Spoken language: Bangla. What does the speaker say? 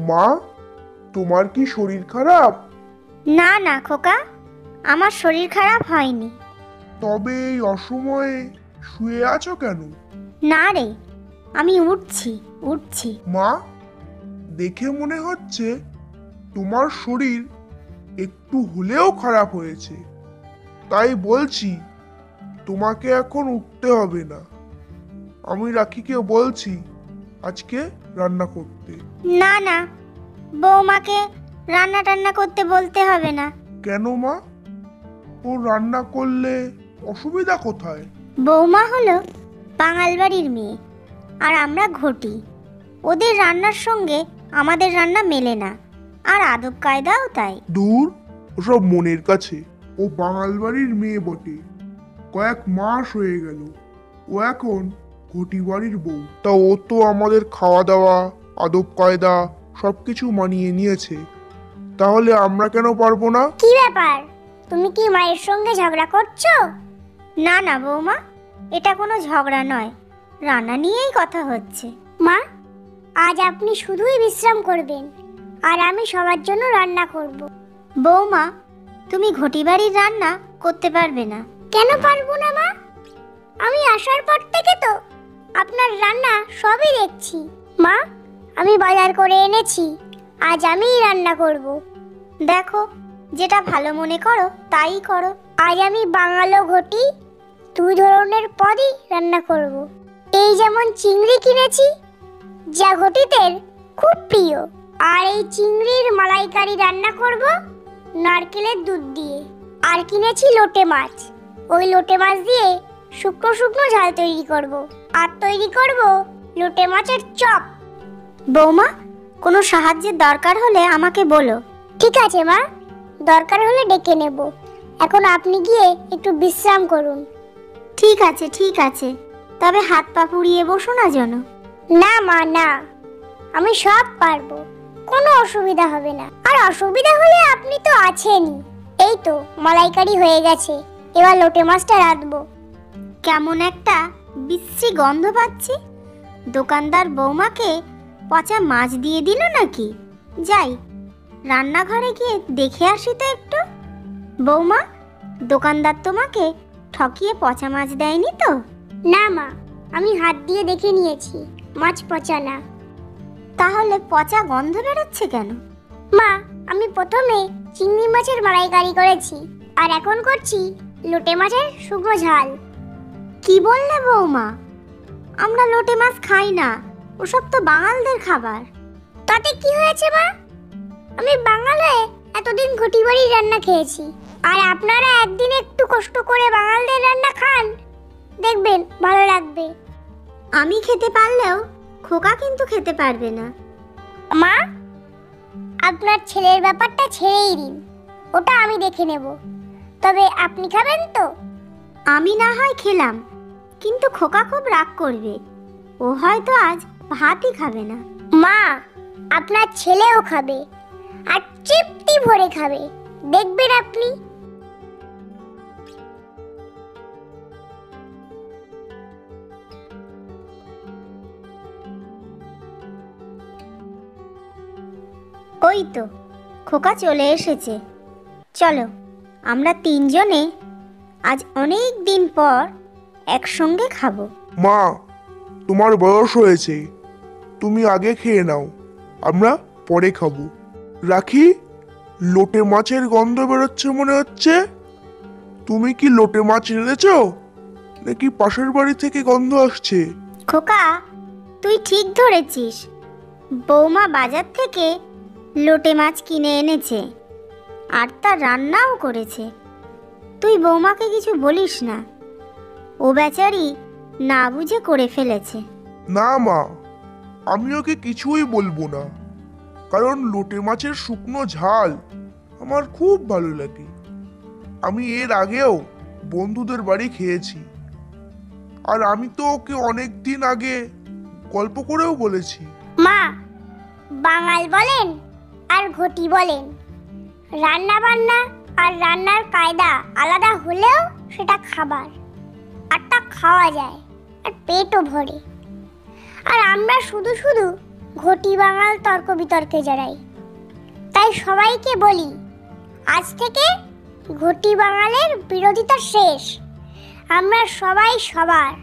মা, তোমার কি শরীর খারাপ? না না খোকা, আমার শরীর খারাপ হয়নি। তবে এই অসময়ে শুয়ে আছো কেন? না রে, আমি উঠছি উঠছি। মা, দেখে মনে হচ্ছে তোমার শরীর একটু হলেও খারাপ হয়েছে। তাই বলছি, তোমাকে এখন উঠতে হবে না। আমি রাখিকে বলছি আজকে রান্না করতে। না না, বৌমাকে রান্না টান্না করতে বলতে হবে না। কেন মা? ও রান্না করলে অসুবিধা কোথায়? বৌমা হলো বাঙাল বাড়ির মেয়ে, আর আমরা ঘটি। ওদের রান্নার সঙ্গে আমাদের রান্না মেলে না, আর আদব কায়দাও তাই। দূর, ওসব মনের কাছে। ও বাঙাল বাড়ির মেয়ে বটে, কয়েক মাস হয়ে গেল। ও এখন ঘটি বাড়ির বউ। তা ও তো আমাদের খাওয়া দাওয়া, আদব কায়দা সবকিছু মানিয়ে নিয়েছে। তাহলে আমরা কেন পারবো না? কি ব্যাপার, তুমি কি মায়ের সঙ্গে ঝগড়া করছো? না না বৌমা, এটা কোনো ঝগড়া নয়, রান্না নিয়েই কথা হচ্ছে। মা, আজ আপনি শুধুই বিশ্রাম করবেন, আর আমি সবার জন্য রান্না করব। বৌমা, তুমি ঘটি বাড়ির রান্না করতে পারবে না। কেন পারবো না মা? আমি আসার পর থেকে তো আপনার রান্না সবই দেখছি। মা, আমি বাজার করে এনেছি, আজ আমিই রান্না করব। দেখো, যেটা ভালো মনে করো তাই করো। আজ আমি বাঙাল ও ঘটি দুই ধরনের পদই রান্না করব। এই যেমন চিংড়ি কিনেছি, যা ঘটিদের খুব প্রিয়, আর এই চিংড়ির মালাইকারি রান্না করব নারকেলের দুধ দিয়ে। আর কিনেছি লোটে মাছ, ওই লোটে মাছ দিয়ে শুকনো শুকনো ঝাল তৈরি করব। আর তৈরি করব লোটে মাছের চপ। বৌমা, কোনো সাহায্যের দরকার হলে আমাকে বলো। ঠিক আছে মা, দরকার হলে ডেকে নেব। এখন আপনি গিয়ে একটু বিশ্রাম করুন। ঠিক আছে ঠিক আছে, তবে হাত পা পুড়িয়ে বসো না যেন। না মা না, আমি সব পারবো, কোনো অসুবিধা হবে না। আর অসুবিধা হলে আপনি তো আছেনই। এই তো মালাইকারি হয়ে গেছে, এবার লোটে মাছটা রাঁধবো। কেমন একটা বিশ্রী গন্ধ পাচ্ছি। দোকানদার বৌমাকে পচা মাছ দিয়ে দিল নাকি? যাই, রান্নাঘরে গিয়ে দেখে আসি তো একটু। বৌমা, দোকানদার তোমাকে ঠকিয়ে পচা মাছ দেয়নি তো? না মা, আমি হাত দিয়ে দেখে নিয়েছি, মাছ পচা না। তাহলে পচা গন্ধ বেরোচ্ছে কেন? মা, আমি প্রথমে চিংড়ি মাছের মালাইকারি করেছি, আর এখন করছি লোটে মাছের শুকনো ঝাল। কি বললে বৌমা? আমরা লোটে মাছ খাই না, ওসব তো বাঙালদের খাবার। তাতে কি হয়েছে মা? আমি বাঙাল হয়ে এতদিন ঘটি বাড়ির রান্না খেয়েছি, আর আপনারা একদিন একটু কষ্ট করে বাঙালদের রান্না খান, দেখবেন ভালো লাগবে। আমি খেতে পারলেও খোকা কিন্তু খেতে পারবে না। মা, আপনার ছেলের ব্যাপারটা ছেড়েই দিন, ওটা আমি দেখে নেব। তবে আপনি খাবেন তো? আমি না হয় খেলাম, কিন্তু খোকা খুব রাগ করবে। ও হয়তো আজ ভাতই খাবে না। মা, আপনার ছেলেও খাবে, আর তৃপ্তি ভরে খাবে, দেখবেন আপনি। ওই তো খোকা চলে এসেছে। চলো, আমরা তিনজনে আজ অনেক দিন পর একসঙ্গে খাবো। মা, তোমার বয়স হয়েছে, তুমি আগে খেয়ে নাও, আমরা পরে খাবো। রাখি, লোটে মাছের গন্ধ বেরোচ্ছে মনে হচ্ছে। তুমি কি লোটে মাছ এনেছো, নাকি পাশের বাড়ি থেকে গন্ধ আসছে? খোকা, তুই ঠিক ধরেছিস। বৌমা বাজার থেকে লোটে মাছ কিনে এনেছে, আর তা রান্নাও করেছে। তুই বৌমাকে কিছু বলিস না, ও বেচারি না বুঝে করে ফেলেছে। না মা, আমি ওকে কিছুই বলবো না, কারণ লোটে মাছের শুকনো ঝাল আমার খুব ভালো লাগে। আমি এর আগেও বন্ধুদের বাড়ি খেয়েছি, আর আমি তো ওকে অনেক দিন আগে গল্প করেও বলেছি। মা, বাঙাল বলেন আর ঘটি বলেন, রান্না বান্না আর রান্নার কায়দা আলাদা হলেও সেটা খাবার, আর তা খাওয়া যায়, আর পেটও ভরে। আর আমরা শুধু শুধু ঘটি বাঙাল তর্ক বিতর্কে জড়াই। তাই সবাইকে বলি, আজ থেকে ঘটি বাঙালের বিরোধিতা শেষ। আমরা সবাই সবার।